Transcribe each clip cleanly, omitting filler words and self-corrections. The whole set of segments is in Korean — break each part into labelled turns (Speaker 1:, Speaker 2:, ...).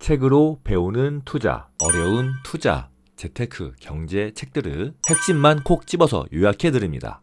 Speaker 1: 책으로 배우는 투자, 어려운 투자, 재테크, 경제 책들을 핵심만 콕 집어서 요약해드립니다.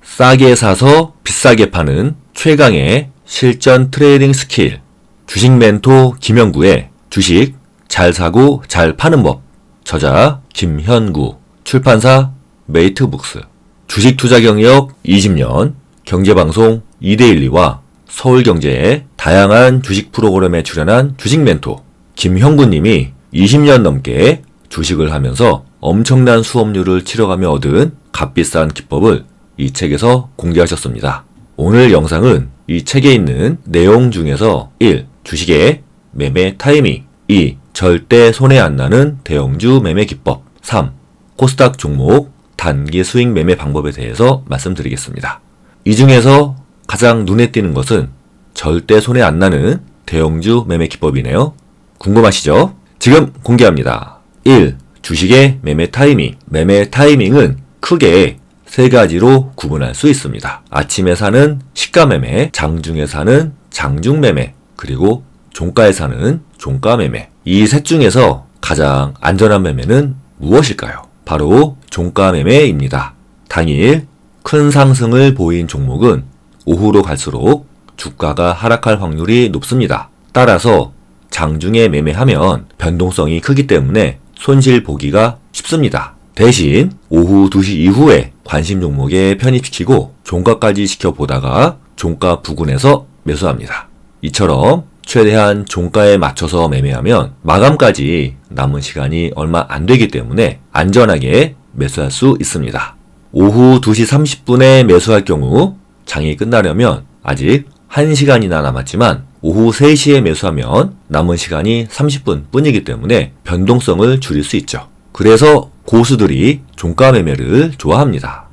Speaker 1: 싸게 사서 비싸게 파는 최강의 실전 트레이딩 스킬, 주식 멘토 김현구의 주식 잘 사고 잘 파는 법, 저자 김현구, 출판사 메이트북스, 주식 투자 경력 20년, 경제방송 이데일리와 서울경제의 다양한 주식 프로그램에 출연한 주식 멘토 김현구님이 20년 넘게 주식을 하면서 엄청난 수업료를 치러가며 얻은 값비싼 기법을 이 책에서 공개하셨습니다. 오늘 영상은 이 책에 있는 내용 중에서 1. 주식의 매매 타이밍, 2. 절대 손해 안 나는 대형주 매매 기법, 3. 코스닥 종목 단기 수익 매매 방법에 대해서 말씀드리겠습니다. 이 중에서 가장 눈에 띄는 것은 절대 손해 안 나는 대형주 매매 기법이네요. 궁금하시죠? 지금 공개합니다. 1. 주식의 매매 타이밍. 매매 타이밍은 크게 세 가지로 구분할 수 있습니다. 아침에 사는 시가 매매, 장중에 사는 장중 매매, 그리고 종가에 사는 종가 매매. 이 셋 중에서 가장 안전한 매매는 무엇일까요? 바로 종가 매매입니다. 당일 큰 상승을 보인 종목은 오후로 갈수록 주가가 하락할 확률이 높습니다. 따라서 장중에 매매하면 변동성이 크기 때문에 손실 보기가 쉽습니다. 대신 오후 2시 이후에 관심 종목에 편입시키고 종가까지 지켜보다가 종가 부근에서 매수합니다. 이처럼 최대한 종가에 맞춰서 매매하면 마감까지 남은 시간이 얼마 안 되기 때문에 안전하게 매수할 수 있습니다. 오후 2시 30분에 매수할 경우 장이 끝나려면 아직 1시간이나 남았지만 오후 3시에 매수하면 남은 시간이 30분 뿐이기 때문에 변동성을 줄일 수 있죠. 그래서 고수들이 종가 매매를 좋아합니다.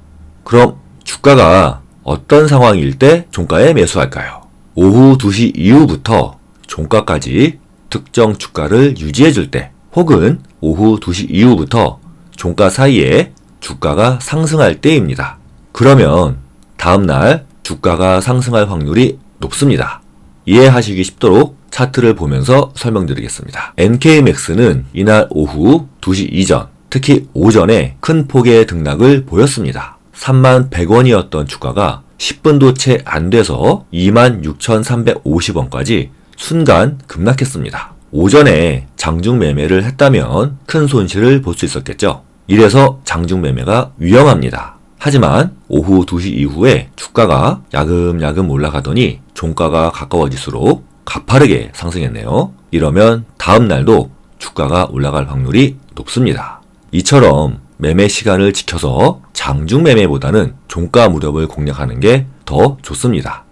Speaker 1: 그럼 주가가 어떤 상황일 때 종가에 매수할까요? 오후 2시 이후부터 종가까지 특정 주가를 유지해줄 때, 혹은 오후 2시 이후부터 종가 사이에 주가가 상승할 때입니다. 그러면 다음날 주가가 상승할 확률이 높습니다. 이해하시기 쉽도록 차트를 보면서 설명드리겠습니다. NK맥스는 이날 오후 2시 이전, 특히 오전에 큰 폭의 등락을 보였습니다. 31,100원이었던 주가가 10분도 채 안 돼서 26,350원까지 순간 급락했습니다. 오전에 장중 매매를 했다면 큰 손실을 볼 수 있었겠죠. 이래서 장중 매매가 위험합니다. 하지만 오후 2시 이후에 주가가 야금야금 올라가더니 종가가 가까워질수록 가파르게 상승했네요. 이러면 다음 날도 주가가 올라갈 확률이 높습니다. 이처럼 매매 시간을 지켜서 장중 매매보다는 종가 무렵을 공략하는 게 더 좋습니다.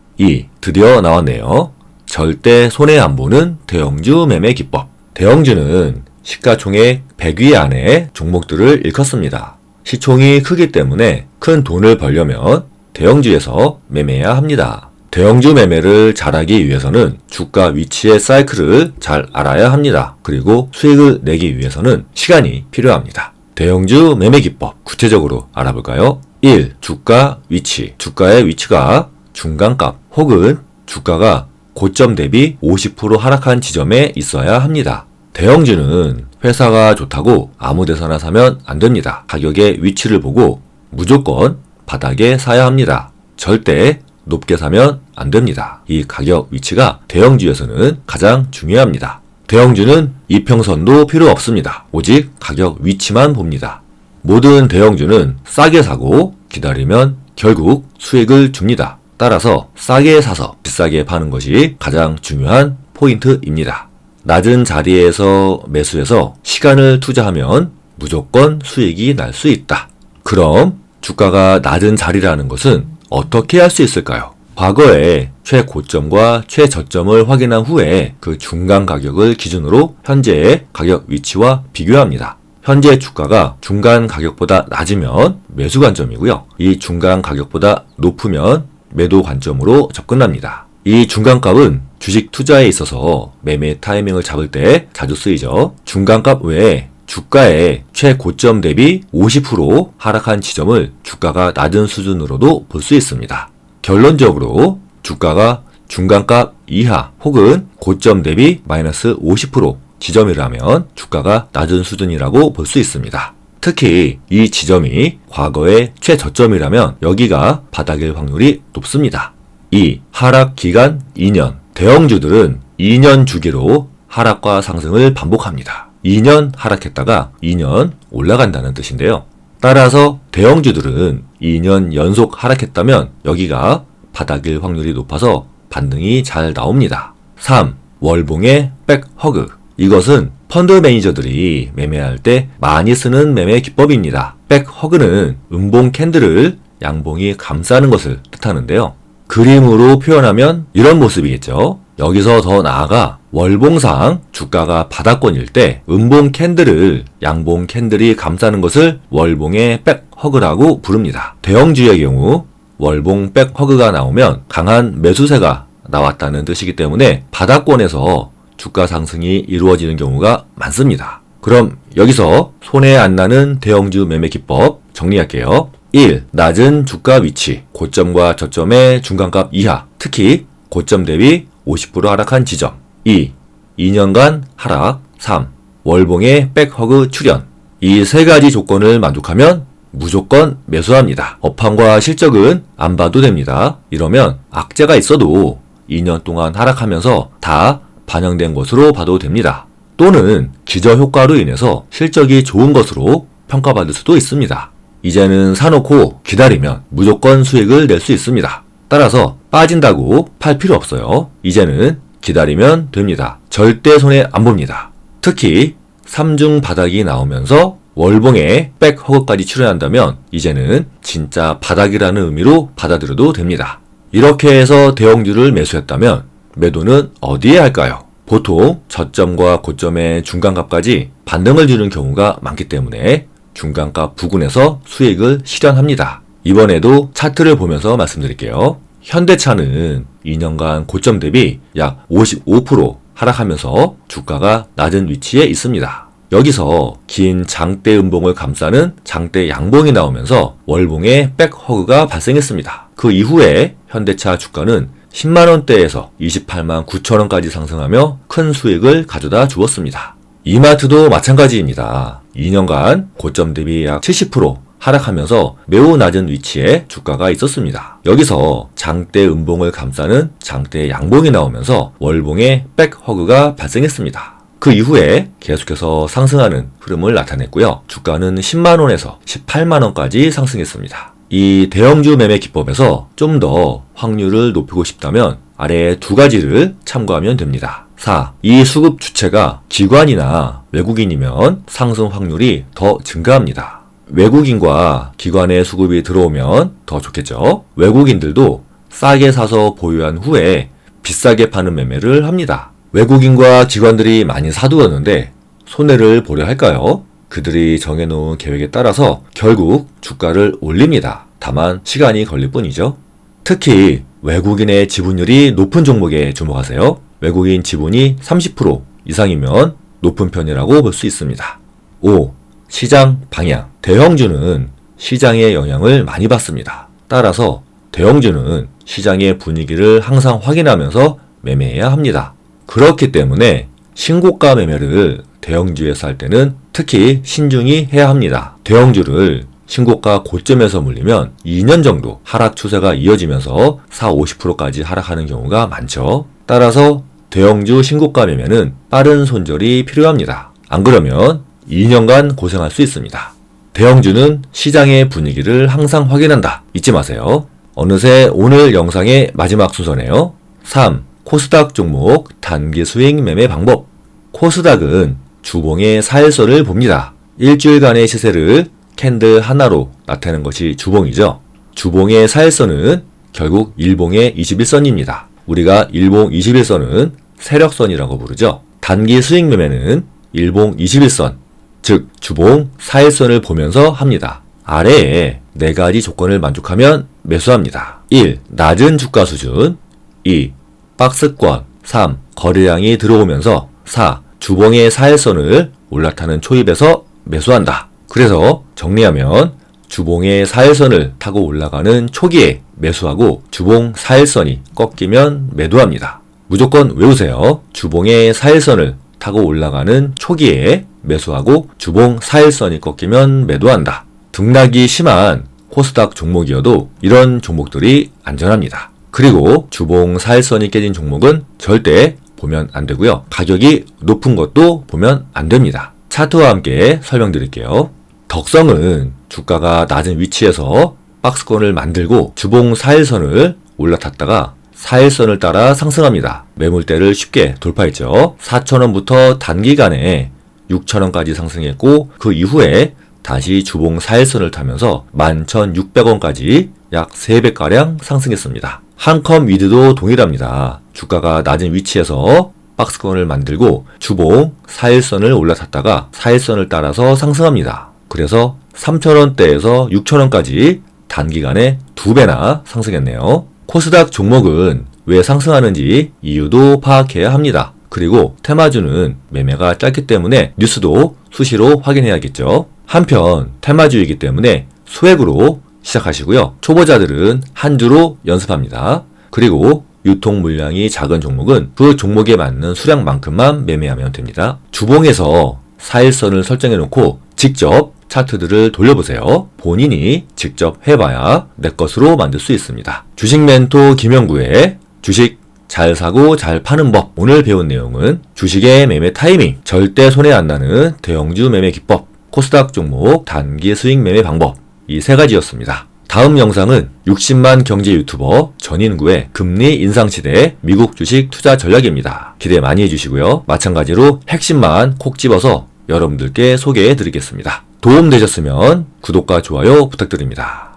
Speaker 1: 드디어 나왔네요. 절대 손해 안 보는 대형주 매매 기법. 대형주는 시가총액 100위 안에 종목들을 일컫습니다. 시총이 크기 때문에 큰 돈을 벌려면 대형주에서 매매해야 합니다. 대형주 매매를 잘하기 위해서는 주가 위치의 사이클을 잘 알아야 합니다. 그리고 수익을 내기 위해서는 시간이 필요합니다. 대형주 매매 기법 구체적으로 알아볼까요? 1. 주가 위치. 주가의 위치가 중간값 혹은 주가가 고점 대비 50% 하락한 지점에 있어야 합니다. 대형주는 회사가 좋다고 아무 데서나 사면 안 됩니다. 가격의 위치를 보고 무조건 바닥에 사야 합니다. 절대 높게 사면 안 됩니다. 이 가격 위치가 대형주에서는 가장 중요합니다. 대형주는 이평선도 필요 없습니다. 오직 가격 위치만 봅니다. 모든 대형주는 싸게 사고 기다리면 결국 수익을 줍니다. 따라서 싸게 사서 비싸게 파는 것이 가장 중요한 포인트입니다. 낮은 자리에서 매수해서 시간을 투자하면 무조건 수익이 날 수 있다. 그럼 주가가 낮은 자리라는 것은 어떻게 할 수 있을까요? 과거에 최고점과 최저점을 확인한 후에 그 중간 가격을 기준으로 현재의 가격 위치와 비교합니다. 현재 주가가 중간 가격보다 낮으면 매수 관점이고요. 이 중간 가격보다 높으면 매도 관점으로 접근합니다. 이 중간값은 주식 투자에 있어서 매매 타이밍을 잡을 때 자주 쓰이죠. 중간값 외에 주가의 최고점 대비 50% 하락한 지점을 주가가 낮은 수준으로도 볼 수 있습니다. 결론적으로 주가가 중간값 이하 혹은 고점 대비 마이너스 50% 지점이라면 주가가 낮은 수준이라고 볼 수 있습니다. 특히 이 지점이 과거의 최저점이라면 여기가 바닥일 확률이 높습니다. 2. 하락 기간 2년. 대형주들은 2년 주기로 하락과 상승을 반복합니다. 2년 하락했다가 2년 올라간다는 뜻인데요. 따라서 대형주들은 2년 연속 하락했다면 여기가 바닥일 확률이 높아서 반등이 잘 나옵니다. 3. 월봉의 백허그. 이것은 펀드 매니저들이 매매할 때 많이 쓰는 매매 기법입니다. 백허그는 음봉 캔들을 양봉이 감싸는 것을 뜻하는데요. 그림으로 표현하면 이런 모습이겠죠. 여기서 더 나아가 월봉상 주가가 바닥권일 때 음봉 캔들을 양봉 캔들이 감싸는 것을 월봉의 백허그라고 부릅니다. 대형주의 경우 월봉 백허그가 나오면 강한 매수세가 나왔다는 뜻이기 때문에 바닥권에서 주가 상승이 이루어지는 경우가 많습니다. 그럼 여기서 손해 안 나는 대형주 매매 기법 정리할게요. 1. 낮은 주가 위치, 고점과 저점의 중간값 이하, 특히 고점 대비 50% 하락한 지점. 2. 2년간 하락. 3. 월봉의 백허그 출현. 이 세 가지 조건을 만족하면 무조건 매수합니다. 업황과 실적은 안 봐도 됩니다. 이러면 악재가 있어도 2년 동안 하락하면서 다 반영된 것으로 봐도 됩니다. 또는 기저효과로 인해서 실적이 좋은 것으로 평가받을 수도 있습니다. 이제는 사놓고 기다리면 무조건 수익을 낼 수 있습니다. 따라서 빠진다고 팔 필요 없어요. 이제는 기다리면 됩니다. 절대 손해 안 봅니다. 특히 3중 바닥이 나오면서 월봉에 백허그까지 출현한다면 이제는 진짜 바닥이라는 의미로 받아들여도 됩니다. 이렇게 해서 대형주를 매수했다면 매도는 어디에 할까요? 보통 저점과 고점의 중간값까지 반등을 주는 경우가 많기 때문에 중간값 부근에서 수익을 실현합니다. 이번에도 차트를 보면서 말씀드릴게요. 현대차는 2년간 고점 대비 약 55% 하락하면서 주가가 낮은 위치에 있습니다. 여기서 긴 장대 음봉을 감싸는 장대 양봉이 나오면서 월봉의 백허그가 발생했습니다. 그 이후에 현대차 주가는 10만원대에서 28만 9천원까지 상승하며 큰 수익을 가져다 주었습니다. 이마트도 마찬가지입니다. 2년간 고점 대비 약 70% 하락하면서 매우 낮은 위치에 주가가 있었습니다. 여기서 장대 음봉을 감싸는 장대 양봉이 나오면서 월봉의 백허그가 발생했습니다. 그 이후에 계속해서 상승하는 흐름을 나타냈고요. 주가는 10만원에서 18만원까지 상승했습니다. 이 대형주 매매 기법에서 좀 더 확률을 높이고 싶다면 아래 두 가지를 참고하면 됩니다. 4. 이 수급 주체가 기관이나 외국인이면 상승 확률이 더 증가합니다. 외국인과 기관의 수급이 들어오면 더 좋겠죠. 외국인들도 싸게 사서 보유한 후에 비싸게 파는 매매를 합니다. 외국인과 기관들이 많이 사두었는데 손해를 보려 할까요? 그들이 정해놓은 계획에 따라서 결국 주가를 올립니다. 다만 시간이 걸릴 뿐이죠. 특히 외국인의 지분율이 높은 종목에 주목하세요. 외국인 지분이 30% 이상이면 높은 편이라고 볼 수 있습니다. 5. 시장 방향. 대형주는 시장의 영향을 많이 받습니다. 따라서 대형주는 시장의 분위기를 항상 확인하면서 매매해야 합니다. 그렇기 때문에 신고가 매매를 대형주에서 할 때는 특히 신중히 해야 합니다. 대형주를 신고가 고점에서 물리면 2년 정도 하락 추세가 이어지면서 40~50%까지 하락하는 경우가 많죠. 따라서 대형주 신고가 매매는 빠른 손절이 필요합니다. 안 그러면 2년간 고생할 수 있습니다. 대형주는 시장의 분위기를 항상 확인한다. 잊지 마세요. 어느새 오늘 영상의 마지막 순서네요. 3. 코스닥 종목 단기 수익 매매 방법. 코스닥은 주봉의 4일선을 봅니다. 일주일간의 시세를 캔들 하나로 나타내는 것이 주봉이죠. 주봉의 4일선은 결국 일봉의 21선입니다. 우리가 일봉 21선은 세력선이라고 부르죠. 단기 수익 매매는 일봉 21선, 즉 주봉 4일선을 보면서 합니다. 아래에 4가지 조건을 만족하면 매수합니다. 1. 낮은 주가 수준. 2. 박스권. 3. 거래량이 들어오면서. 4. 주봉의 4일선을 올라타는 초입에서 매수한다. 그래서 정리하면 주봉의 4일선을 타고 올라가는 초기에 매수하고 주봉 4일선이 꺾이면 매도합니다. 무조건 외우세요. 주봉의 4일선을 타고 올라가는 초기에 매수하고 주봉 4일선이 꺾이면 매도한다. 등락이 심한 코스닥 종목이어도 이런 종목들이 안전합니다. 그리고 주봉 4일선이 깨진 종목은 절대 보면 안 되고요. 가격이 높은 것도 보면 안 됩니다. 차트와 함께 설명드릴게요. 덕성은 주가가 낮은 위치에서 박스권을 만들고 주봉 4일선을 올라탔다가 4일선을 따라 상승합니다. 매물대를 쉽게 돌파했죠. 4,000원부터 단기간에 6,000원까지 상승했고 그 이후에 다시 주봉 4일선을 타면서 11,600원까지 약 3배가량 상승했습니다. 한컴 위드도 동일합니다. 주가가 낮은 위치에서 박스권을 만들고 주봉 4일선을 올라탔다가 4일선을 따라서 상승합니다. 그래서 3,000원대에서 6,000원까지 단기간에 2배나 상승했네요. 코스닥 종목은 왜 상승하는지 이유도 파악해야 합니다. 그리고 테마주는 매매가 짧기 때문에 뉴스도 수시로 확인해야겠죠. 한편 테마주이기 때문에 소액으로 시작하시고요. 초보자들은 한 주로 연습합니다. 그리고 유통 물량이 작은 종목은 그 종목에 맞는 수량만큼만 매매하면 됩니다. 주봉에서 4일선을 설정해 놓고 직접 차트들을 돌려보세요. 본인이 직접 해봐야 내 것으로 만들 수 있습니다. 주식 멘토 김영구의 주식 잘 사고 잘 파는 법. 오늘 배운 내용은 주식의 매매 타이밍, 절대 손해 안 나는 대형주 매매 기법, 코스닥 종목 단기 수익 매매 방법, 이 3가지였습니다. 다음 영상은 60만 경제 유튜버 전인구의 금리 인상 시대 미국 주식 투자 전략입니다. 기대 많이 해주시고요. 마찬가지로 핵심만 콕 집어서 여러분들께 소개해 드리겠습니다. 도움 되셨으면 구독과 좋아요 부탁드립니다.